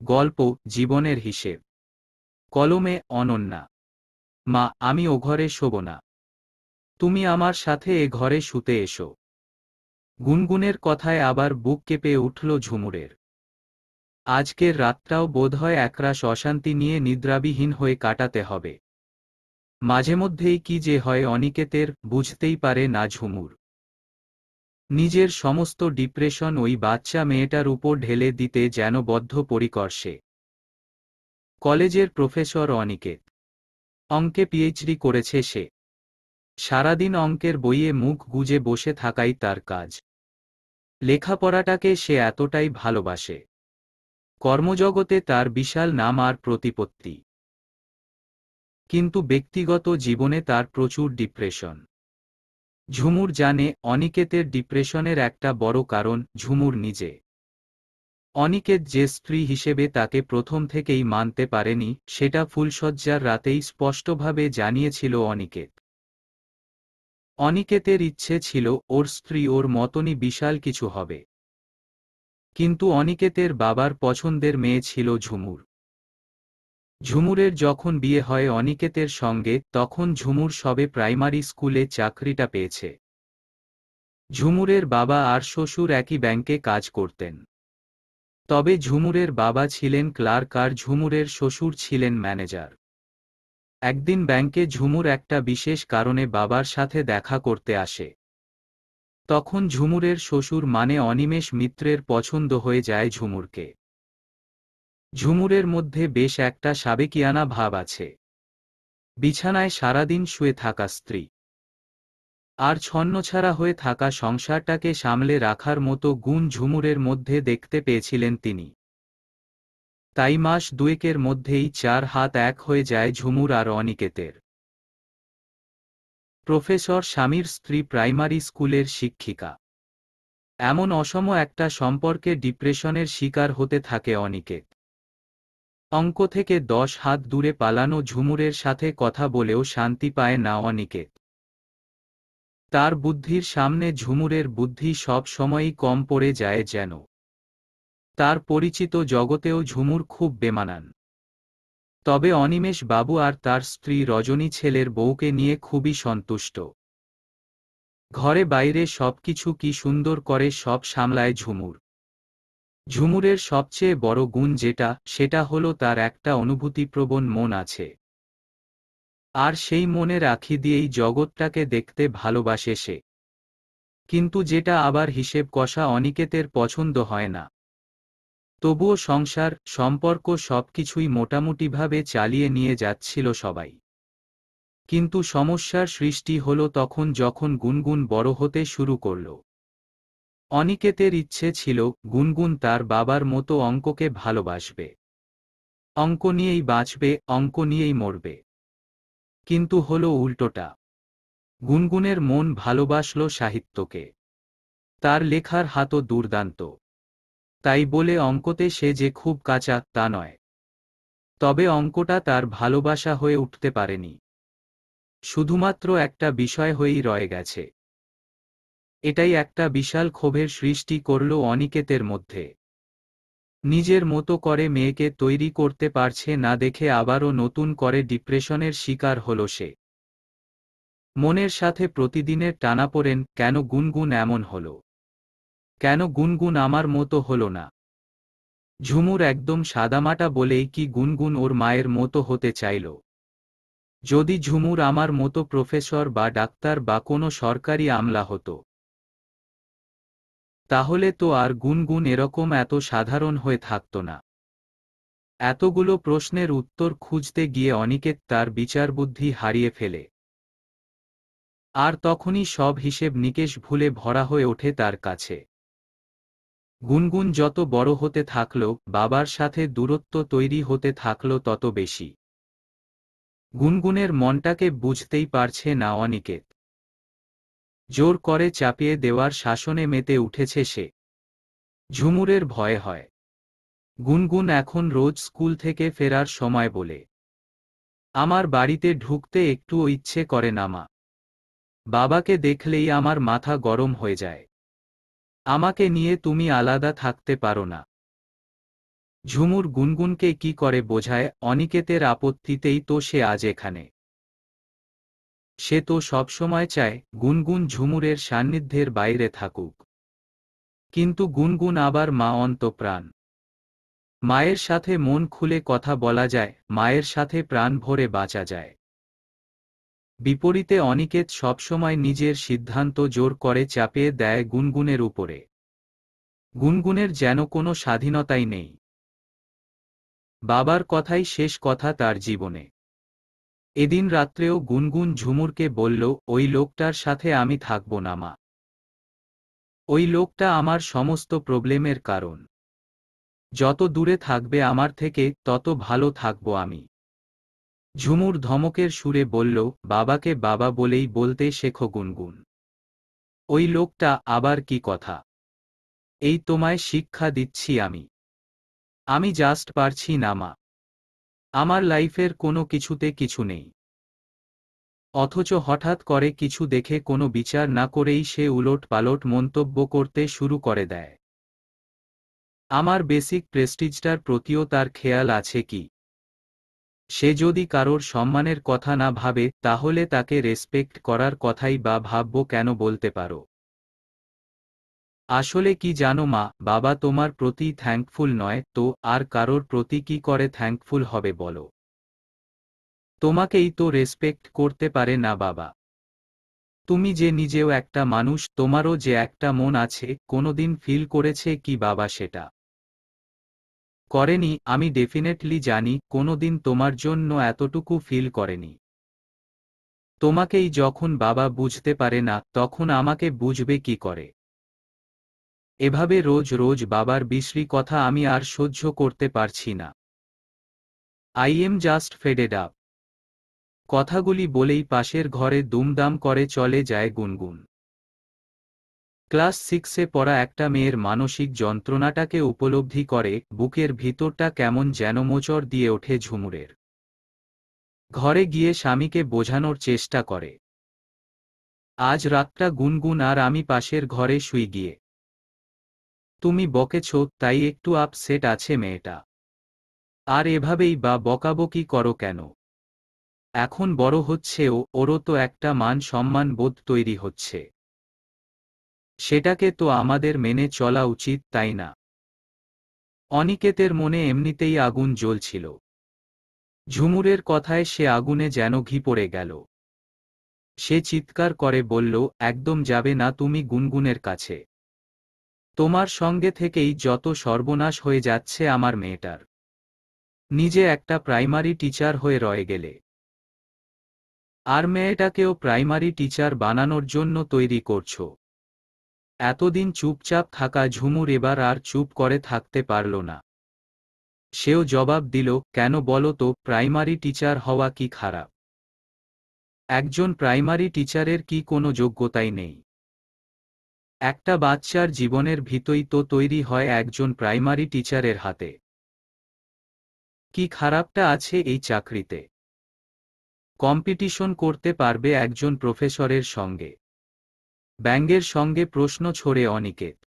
গল্প জীবনের হিসেব। কলমে অনন্যা। মা, আমি ও ঘরে শোব না। তুমি আমার সাথে এ ঘরে শুতে এসো। গুনগুনের কথায় আবার বুক কেঁপে উঠল ঝুমুরের। আজকের রাতটাও বোধহয় একরাশ অশান্তি নিয়ে নিদ্রাবিহীন হয়ে কাটাতে হবে। মাঝেমধ্যেই কি যে হয় অনিকেতের, বুঝতেই পারে না ঝুমুর। নিজের সমস্ত ডিপ্রেশন ওই বাচ্চা মেয়েটার উপর ঢেলে দিতে যেন বদ্ধপরিকর সে। কলেজের প্রফেসর অনিকেত। অঙ্কে পিএইচডি করেছে সে। সারাদিন অঙ্কের বইয়ে মুখ গুজে বসে থাকাই তার কাজ। লেখাপড়াটাকে সে এতটাই ভালোবাসে। কর্মজগতে তার বিশাল নাম আর প্রতিপত্তি। কিন্তু ব্যক্তিগত জীবনে তার প্রচুর ডিপ্রেশন। ঝুমুর জানে অনিকেতের ডিপ্রেশনের একটা বড় কারণ ঝুমুর নিজে। অনিকেত যে স্ত্রী হিসেবে তাকে প্রথম থেকেই মানতে পারেনি, সেটা ফুলশয্যার রাতেই স্পষ্টভাবে জানিয়েছিল অনিকেত। অনিকেতের ইচ্ছে ছিল ওর স্ত্রী ওর মতনই বিশাল কিছু হবে। কিন্তু অনিকেতের বাবার পছন্দের মেয়ে ছিল ঝুমুর। ঝুমুরের যখন বিয়ে হয় অনিকেতের সঙ্গে, তখন ঝুমুর সবে প্রাইমারি স্কুলে চাকরিটা পেয়েছে। ঝুমুরের বাবা আর শ্বশুর একই ব্যাংকে কাজ করতেন। তবে ঝুমুরের বাবা ছিলেন ক্লার্ক আর ঝুমুরের শ্বশুর ছিলেন ম্যানেজার। একদিন ব্যাংকে ঝুমুর একটা বিশেষ কারণে বাবার সাথে দেখা করতে আসে। তখন ঝুমুরের শ্বশুর মানে অনিমেষ মিত্রের পছন্দ হয়ে যায় ঝুমুরকে। ঝুমুরের মধ্যে বেশ একটা সাবেকিয়ানা ভাব আছে। বিছানায় সারাদিন শুয়ে থাকা স্ত্রী আর ছন্নছাড়া হয়ে থাকা সংসারটাকে সামলে রাখার মতো গুণ ঝুমুরের মধ্যে দেখতে পেয়েছিলেন তিনি। তাই মাস দুয়েকের মধ্যেই চার হাত এক হয়ে যায় ঝুমুর আর অনিকেতের। প্রফেসর স্বামীর স্ত্রী প্রাইমারি স্কুলের শিক্ষিকা। এমন অসম একটা সম্পর্কে ডিপ্রেশনের শিকার হতে থাকে অনিকেত। অঙ্ক থেকে 10 হাত দূরে পালানো ঝুমুরের সাথে কথা বলেও শান্তি পায় না অনিকেত। তার বুদ্ধির সামনে ঝুমুরের বুদ্ধি সব সময়ই কম পড়ে যায় যেন। তার পরিচিত জগতেও ঝুমুর খুব বেমানান। তবে অনিমেষ বাবু আর তার স্ত্রী রজনী ছেলের বউকে নিয়ে খুবই সন্তুষ্ট। ঘরে বাইরে সবকিছু কি সুন্দর করে সব সামলায় ঝুমুর। ঝুমুরের সবচেয়ে বড় গুণ যেটা, সেটা হলো তার একটা অনুভূতিপ্রবণ মন আছে। আর সেই মনের আঁখি দিয়েই জগৎটাকে দেখতে ভালোবাসে সে। কিন্তু যেটা আবার হিসেব কষা অনিকেতের পছন্দ হয় না। তবুও সংসার, সম্পর্ক সবকিছুই মোটামুটিভাবে চালিয়ে নিয়ে যাচ্ছিল সবাই। কিন্তু সমস্যার সৃষ্টি হলো তখন যখন গুনগুন বড় হতে শুরু করল। অনিকেতের ইচ্ছে ছিল গুনগুন তার বাবার মতো অঙ্ককে ভালোবাসবে। অঙ্ক নিয়েই বাঁচবে, অঙ্ক নিয়েই মরবে। কিন্তু হলো উল্টোটা। গুনগুনের মন ভালোবাসল সাহিত্যকে। তার লেখার হাতও দুর্দান্ত। তাই বলে অঙ্কতে সে যে খুব কাঁচা, তা নয়। তবে অঙ্কটা তার ভালোবাসা হয়ে উঠতে পারেনি। শুধুমাত্র একটা বিষয় হয়েই রয়ে গেছে। এটাই একটা বিশাল ক্ষোভের সৃষ্টি করল অনিকেতের মধ্যে। নিজের মতো করে মেয়েকে তৈরি করতে পারছে না দেখে আবারও নতুন করে ডিপ্রেশনের শিকার হল সে। মনের সাথে প্রতিদিনের টানাপোড়েন, কেন গুনগুন এমন হলো? কেন গুনগুন আমার মতো হলো না? ঝুমুর একদম সাদামাটা বলেই কি গুনগুন ওর মায়ের মতো হতে চাইল? যদি ঝুমুর আমার মতো প্রফেসর বা ডাক্তার বা কোনো সরকারি আমলা হতো, তাহলে তো আর গুনগুন এরকম এত সাধারণ হয়ে থাকত না। এতগুলো প্রশ্নের উত্তর খুঁজতে গিয়ে অনিকেত তার বিচারবুদ্ধি হারিয়ে ফেলে। আর তখনই সব হিসেব নিকেশ ভুলে ভরা হয়ে ওঠে তার কাছে। গুনগুন যত বড় হতে থাকল, বাবার সাথে দূরত্ব তৈরি হতে থাকল তত বেশি। গুনগুনের মনটাকে বুঝতেই পারছে না অনিকেত। জোর করে চাপিয়ে দেওয়ার শাসনে মেতে উঠেছে সে। ঝুমুরের ভয় হয় গুনগুন এখন রোজ স্কুল থেকে ফেরার সময় বলে, আমার বাড়িতে ঢুকতে একটুও ইচ্ছে করে না মা। বাবাকে দেখলেই আমার মাথা গরম হয়ে যায়। আমাকে নিয়ে তুমি আলাদা থাকতে পারো না? ঝুমুর গুনগুনকে কি করে বোঝায়, অনিকেতের আপত্তিতেই তো সে আজ এখানে। সে তো সবসময় চায় গুনগুন ঝুমুরের সান্নিধ্যের বাইরে থাকুক। কিন্তু গুনগুন আবার মা অন্তঃপ্রাণ। মায়ের সাথে মন খুলে কথা বলা যায়, মায়ের সাথে প্রাণ ভরে বাঁচা যায়। বিপরীতে অনিকেত সবসময় নিজের সিদ্ধান্ত জোর করে চাপিয়ে দেয় গুনগুনের উপরে। গুনগুনের যেন কোনো স্বাধীনতাই নেই। বাবার কথাই শেষ কথা তার জীবনে। এদিন রাত্রেও গুনগুন ঝুমুরকে বলল, ওই লোকটার সাথে আমি থাকব না মা। ওই লোকটা আমার সমস্ত প্রবলেমের কারণ। যত দূরে থাকবে আমার থেকে, তত ভালো থাকব আমি। ঝুমুর ধমকের সুরে বলল, বাবাকে বাবা বলেই বলতে শেখো গুনগুন। ওই লোকটা আবার কি কথা? এই তোমায় শিক্ষা দিচ্ছি আমি। আমি জাস্ট পারছি না মা। আমার লাইফের কোনো কিছুতে কিছু নেই। অথচ হঠাৎ করে কিছু দেখে কোনো বিচার না করেই সে উলট পালট মন্তব্য করতে শুরু করে দেয়। আমার বেসিক প্রেস্টিজটার প্রতিও তার খেয়াল আছে কি? সে যদি কারোর সম্মানের কথা না ভাবে, তাহলে তাকে রেসপেক্ট করার কথাই বা ভাবব কেন বলতে পারো? আসলে কি জানো মা, বাবা তোমার প্রতি থ্যাঙ্কফুল নয় তো আর কারোর প্রতি কি করে থ্যাঙ্কফুল হবে বলো? তোমাকেই তো রেসপেক্ট করতে পারে না বাবা। তুমি যে নিজেও একটা মানুষ, তোমারও যে একটা মন আছে, কোনোদিন ফিল করেছে কি বাবা সেটা? করেনি। আমি ডেফিনেটলি জানি কোনোদিন তোমার জন্য এতটুকু ফিল করেনি। তোমাকেই যখন বাবা বুঝতে পারে না, তখন আমাকে বুঝবে কি করে? এভাবে রোজ রোজ বাবার বিশ্রী কথা আমি আর সহ্য করতে পারছি না। I am just faded up. কথাগুলি বলেই পাশের ঘরে দুমদাম করে চলে যায় গুনগুন। ক্লাস 6-এ পড়া একটা মেয়ের মানসিক যন্ত্রণাটাকে উপলব্ধি করে বুকের ভিতরটা কেমন যেন মোচড় দিয়ে ওঠে ঝুমুরের। ঘরে গিয়ে স্বামীকে বোঝানোর চেষ্টা করে। আজ রাতটা গুনগুন আর আমি পাশের ঘরে শুই গিয়ে। তুমি বকেছ তাই একটু আপসেট আছে মেয়েটা। আর এভাবেই বা বকাবকি করো কেন? এখন বড় হচ্ছে ও, ওরও তো একটা মান সম্মান বোধ তৈরি হচ্ছে। সেটাকে তো আমাদের মেনে চলা উচিত, তাই না? অনিকেতের মনে এমনিতেই আগুন জ্বলছিল। ঝুমুরের কথায় সে আগুনে যেন ঘি পড়ে গেল। সে চিৎকার করে বলল, একদম যাবে না তুমি গুনগুনের কাছে। তোমার সঙ্গে থেকেই যত সর্বনাশ হয়ে যাচ্ছে আমার মেয়েটার। নিজে একটা প্রাইমারি টিচার হয়ে রয়ে গেলে, আর মেয়েটাকেও প্রাইমারি টিচার বানানোর জন্য তৈরি করছো। এতদিন চুপচাপ থাকা ঝুমুর এবার আর চুপ করে থাকতে পারল না। সেও জবাব দিল, কেন বলো তো, প্রাইমারি টিচার হওয়া কি খারাপ? একজন প্রাইমারি টিচারের কি কোনো যোগ্যতাই নেই? একটা বাচ্চার জীবনের ভিতই তো তৈরি হয় একজন প্রাইমারি টিচারের হাতে। কি খারাপটা আছে এই চাকরিতে? কম্পিটিশন করতে পারবে একজন প্রফেসরের সঙ্গে। ব্যঙ্গের সঙ্গে প্রশ্ন ছড়ে অনিকেত।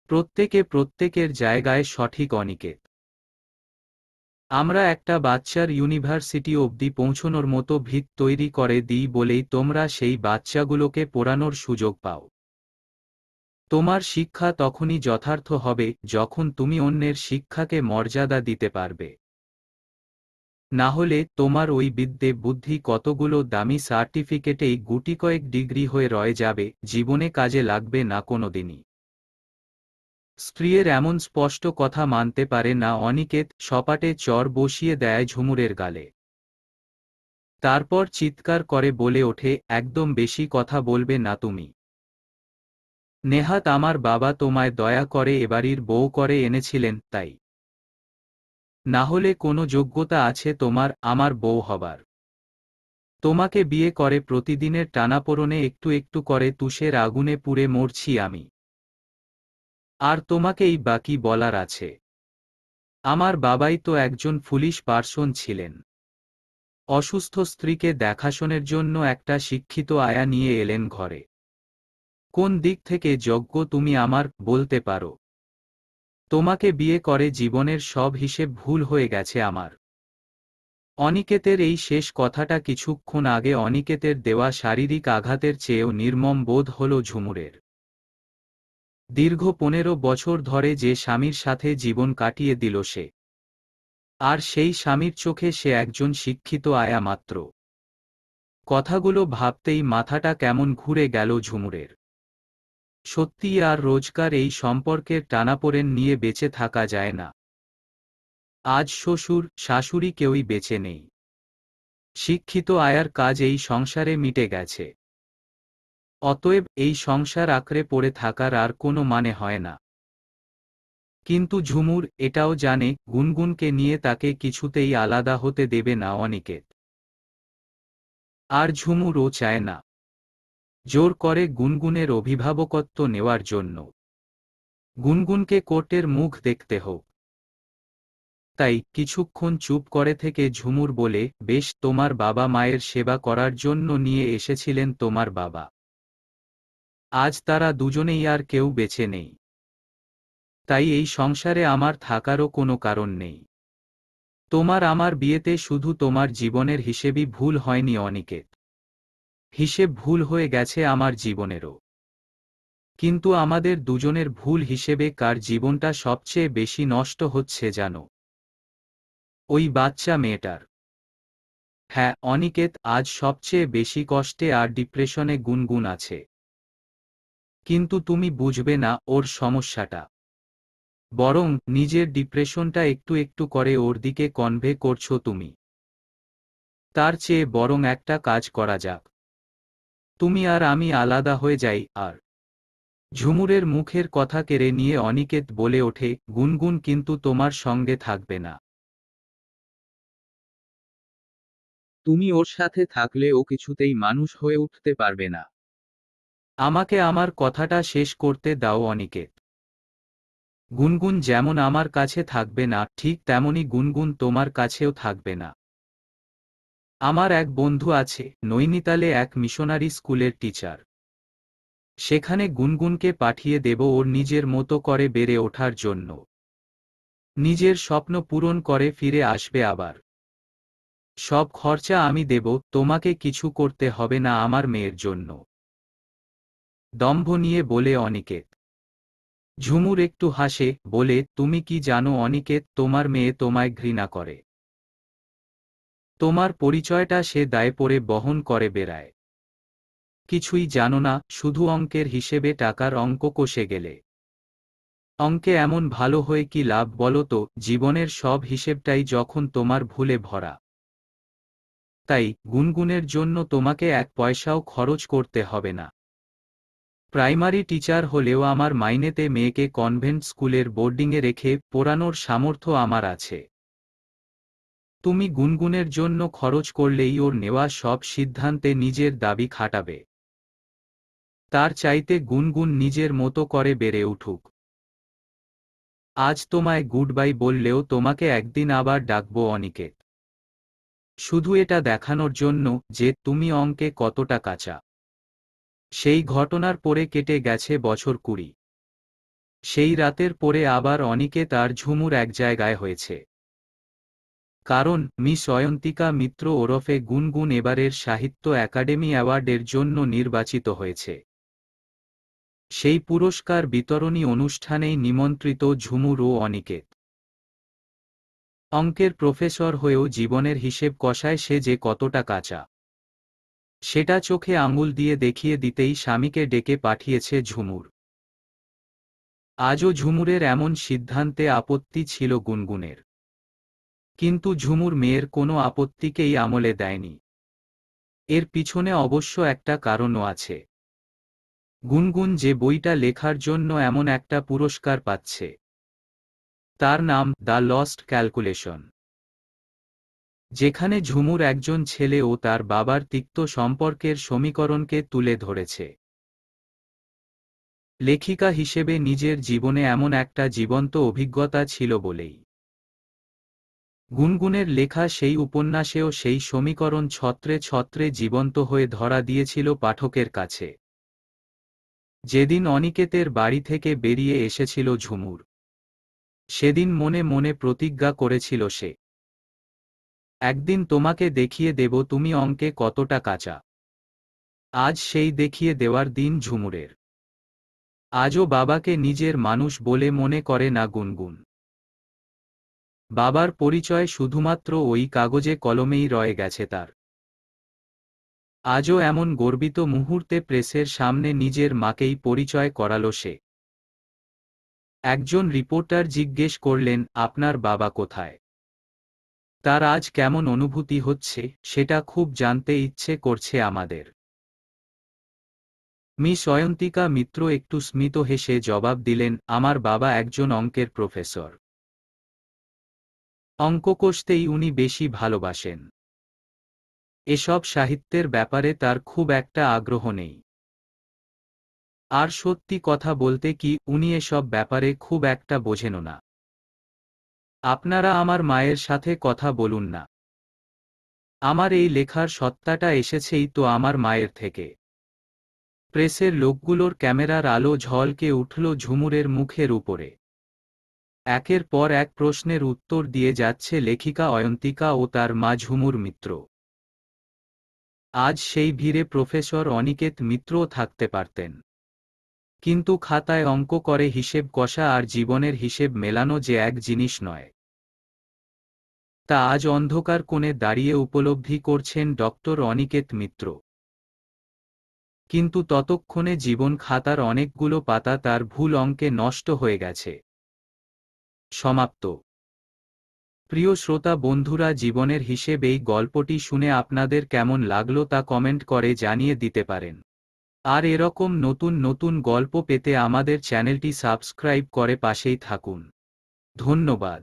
প্রত্যেকে প্রত্যেকের জায়গায় সঠিক অনিকেত। আমরা একটা বাচ্চার ইউনিভার্সিটি অবধি পৌঁছনোর মতো ভিত তৈরি করে দিই বলেই তোমরা সেই বাচ্চাগুলোকে পড়ানোর সুযোগ পাও। তোমার শিক্ষা তখনই যথার্থ হবে যখন তুমি অন্যের শিক্ষাকে মর্যাদা দিতে পারবে। না হলে তোমার ওই বিদ্যে বুদ্ধি কতগুলো দামি সার্টিফিকেটেই গুটিকয়েক ডিগ্রি হয়ে রয়ে যাবে, জীবনে কাজে লাগবে না কোনোদিনই। স্ত্রীর এমন স্পষ্ট কথা মানতে পারে না অনিকেত, সপাটে চর বসিয়ে দেয় ঝুমুরের গালে। তারপর চিৎকার করে বলে ওঠে, একদম বেশি কথা বলবে না তুমি। নেহাত আমার বাবা তোমায় দয়া করে এবাড়ির বউ করে এনেছিলেন তাই? না হলে কোনো যোগ্যতা আছে তোমার আমার বউ হবার? তোমাকে বিয়ে করে প্রতিদিনের টানাপোড়েনে একটু একটু করে তুষের আগুনে পুড়ে মরছি আমি। আর তোমাকেই বা কি বলার আছে? আমার বাবাই তো একজন ফুলিশ পার্সন ছিলেন। অসুস্থ স্ত্রীকে দেখাশোনার জন্য একটা শিক্ষিত আয়া নিয়ে এলেন ঘরে। কোন দিক থেকে যোগ্য তুমি আমার বলতে পারো? তোমাকে বিয়ে করে জীবনের সব হিসেব ভুল হয়ে গেছে আমার। অনিকেতের এই শেষ কথাটা কিছুক্ষণ আগে অনিকেতের দেওয়া শারীরিক আঘাতের চেয়েও নির্মম বোধ হল ঝুমুরের। দীর্ঘ 15 বছর ধরে যে স্বামীর সাথে জীবন কাটিয়ে দিল সে, আর সেই স্বামীর চোখে সে একজন শিক্ষিত আয়া মাত্র। কথাগুলো ভাবতেই মাথাটা কেমন ঘুরে গেল ঝুমুরের। সত্যি আর রোজকার এই সম্পর্কের টানাপোড়েন নিয়ে বেঁচে থাকা যায় না। আজ শ্বশুর শাশুড়ি কেউই বেঁচে নেই। শিক্ষিত আয়ার কাজ এই সংসারে মিটে গেছে। অতএব এই সংসার আঁকড়ে পড়ে থাকার আর কোনো মানে হয় না। কিন্তু ঝুমুর এটাও জানে গুনগুনকে নিয়ে তাকে কিছুতেই আলাদা হতে দেবে না অনিকেত। আর ঝুমুরও চায় না জোর করে গুনগুনের অভিভাবকত্ব নেওয়ার জন্য। গুনগুনকে কোর্টের মুখ দেখতে হোক। তাই কিছুক্ষণ চুপ করে থেকে ঝুমুর বলে, বেশ, তোমার বাবা মায়ের সেবা করার জন্য নিয়ে এসেছিলেন তোমার বাবা। আজ তারা দুজনেই আর কেউ বেঁচে নেই। তাই এই সংসারে আমার থাকারও কোনো কারণ নেই। তোমার আমার বিয়েতে শুধু তোমার জীবনের হিসেবই ভুল হয়নি অনিকেত, হিসেব ভুল হয়ে গেছে আমার জীবনেরও। কিন্তু আমাদের দুজনের ভুল হিসেবে কার জীবনটা সবচেয়ে বেশি নষ্ট হচ্ছে জানো? ওই বাচ্চা মেয়েটার। হ্যাঁ অনিকেত, আজ সবচেয়ে বেশি কষ্টে আর ডিপ্রেশনে গুনগুন আছে। কিন্তু তুমি বুঝবে না ওর সমস্যাটা। বরং নিজের ডিপ্রেশনটা একটু একটু করে ওর দিকে কনভে করছো তুমি। তার চেয়ে বরং একটা কাজ করা যাক, তুমি আর আমি আলাদা হয়ে যাই। আর ঝুমুরের মুখের কথা কেড়ে নিয়ে অনিকেত বলে ওঠে, গুনগুন কিন্তু তোমার সঙ্গে থাকবে না। তুমি ওর সাথে থাকলে ও কিছুতেই মানুষ হয়ে উঠতে পারবে না। আমাকে আমার কথাটা শেষ করতে দাও অনিকেত। গুনগুন যেমন আমার কাছে থাকবে না, ঠিক তেমনি গুনগুন তোমার কাছেও থাকবে না। আমার এক বন্ধু আছে নৈনিতালে, এক মিশনারি স্কুলের টিচার। সেখানে গুনগুনকে পাঠিয়ে দেব ওর নিজের মতো করে বেড়ে ওঠার জন্য। নিজের স্বপ্ন পূরণ করে ফিরে আসবে আবার। সব খরচা আমি দেব, তোমাকে কিছু করতে হবে না আমার মেয়ের জন্য। দম্ভ নিয়ে বলে অনিকেত। ঝুমুর একটু হাসে, বলে, তুমি কি জানো অনিকেত, তোমার মেয়ে তোমায় ঘৃণা করে। তোমার পরিচয়টা সে দায়ে পড়ে বহন করে বেড়ায়। কিছুই জানো না, শুধু অঙ্কের হিসেবে টাকার অঙ্ক কষে গেলে। অঙ্কে এমন ভালো হয়ে কি লাভ বলো তো, জীবনের সব হিসেবটাই যখন তোমার ভুলে ভরা। তাই গুনগুনের জন্য তোমাকে এক পয়সাও খরচ করতে হবে না। প্রাইমারি টিচার হলেও আমার মাইনেতে মেয়েকে কনভেন্ট স্কুলের বোর্ডিংয়ে রেখে পড়ানোর সামর্থ্য আমার আছে। তুমি গুনগুনের জন্য খরচ করলেই ওর নেওয়া সব সিদ্ধান্তে নিজের দাবি খাটাবে। তার চাইতে গুনগুন নিজের মতো করে বেড়ে উঠুক। আজ তোমায় গুড বাই বললেও তোমাকে একদিন আবার ডাকবো অনিকেত। শুধু এটা দেখানোর জন্য যে তুমি অঙ্কে কতটা কাঁচা। সেই ঘটনার পরে কেটে গেছে বছর 20। সেই রাতের পরে আবার অনিকেত আর ঝুমুর এক জায়গায় হয়েছে। কারণ মিস অয়ন্তিকা মিত্র ওরফে গুনগুন এবারের সাহিত্য একাডেমি অ্যাওয়ার্ডের জন্য নির্বাচিত হয়েছে। সেই পুরস্কার বিতরণী অনুষ্ঠানেই নিমন্ত্রিত ঝুমুর ও অনিকেত। অঙ্কের প্রফেসর হয়েও জীবনের হিসেব কষায় সে যে কতটা কাঁচা, সেটা চোখে আঙুল দিয়ে দেখিয়ে দিতেই স্বামীকে ডেকে পাঠিয়েছে ঝুমুর। আজও ঝুমুরের এমন সিদ্ধান্তে আপত্তি ছিল গুনগুনের। কিন্তু ঝুমুর মেয়ের কোনো আপত্তিকেই আমলে দেয়নি। এর পিছনে অবশ্য একটা কারণও আছে। গুনগুন যে বইটা লেখার জন্য এমন একটা পুরস্কার পাচ্ছে, তার নাম দ্য লস্ট ক্যালকুলেশন। যেখানে ঝুমুর একজন ছেলে ও তার বাবার তিক্ত সম্পর্কের সমীকরণকে তুলে ধরেছে। লেখিকা হিসেবে নিজের জীবনে এমন একটা জীবন্ত অভিজ্ঞতা ছিল বলেই গুনগুনের লেখা সেই উপন্যাসেও সেই সমীকরণ ছত্রে ছত্রে জীবন্ত হয়ে ধরা দিয়েছিল পাঠকের কাছে। যেদিন অনিকেতের বাড়ি থেকে বেরিয়ে এসেছিল ঝুমুর, সেদিন মনে মনে প্রতিজ্ঞা করেছিল সে, একদিন তোমাকে দেখিয়ে দেব তুমি অঙ্কে কতটা কাঁচা। আজ সেই দেখিয়ে দেওয়ার দিন ঝুমুরের। আজও বাবাকে নিজের মানুষ বলে মনে করে না গুনগুন। বাবার পরিচয় শুধুমাত্র ওই কাগজে কলমেই রয়ে গেছে তার। আজও এমন গর্বিত মুহূর্তে প্রেসের সামনে নিজের মাকেই পরিচয় করালো সে। একজন রিপোর্টার জিজ্ঞেস করলেন, আপনার বাবা কোথায়? তার আজ কেমন অনুভূতি হচ্ছে সেটা খুব জানতে ইচ্ছে করছে আমাদের। মিস অয়ন্তিকা মিত্র একটু স্মিত হেসে জবাব দিলেন, আমার বাবা একজন অঙ্কের প্রফেসর। অঙ্ক কষতেই উনি বেশি ভালোবাসেন। এসব সাহিত্যের ব্যাপারে তার খুব একটা আগ্রহ নেই। আর সত্যি কথা বলতে কি, উনি এসব ব্যাপারে খুব একটা বোঝেনও না। আপনারা আমার মায়ের সাথে কথা বলুন না। আমার এই লেখার সত্তাটা এসেছেই তো আমার মায়ের থেকে। প্রেসের লোকগুলোর ক্যামেরার আলো ঝলকে উঠল ঝুমুরের মুখের উপরে। একের পর এক প্রশ্নের উত্তর দিয়ে যাচ্ছে লেখিকা অয়ন্তিকা ও তার মা ঝুমুর মিত্র। আজ সেই ভিড়ে প্রফেসর অনিকেত মিত্রও থাকতে পারতেন, কিন্তু খাতায় অঙ্ক করে হিসেব কষা আর জীবনের হিসেব মেলানো যে এক জিনিস নয়, তা আজ অন্ধকার কোণে দাঁড়িয়ে উপলব্ধি করছেন ডক্টর অনিকেত মিত্র। কিন্তু ততক্ষণে জীবন খাতার অনেকগুলো পাতা তার ভুল অঙ্কে নষ্ট হয়ে গেছে। সমাপ্ত। প্রিয় শ্রোতা বন্ধুরা, জীবনের হিসেব এই গল্পটি শুনে আপনাদের কেমন লাগলো তা কমেন্ট করে জানিয়ে দিতে পারেন। আর এরকম নতুন নতুন গল্প পেতে আমাদের চ্যানেলটি সাবস্ক্রাইব করে পাশেই থাকুন। ধন্যবাদ।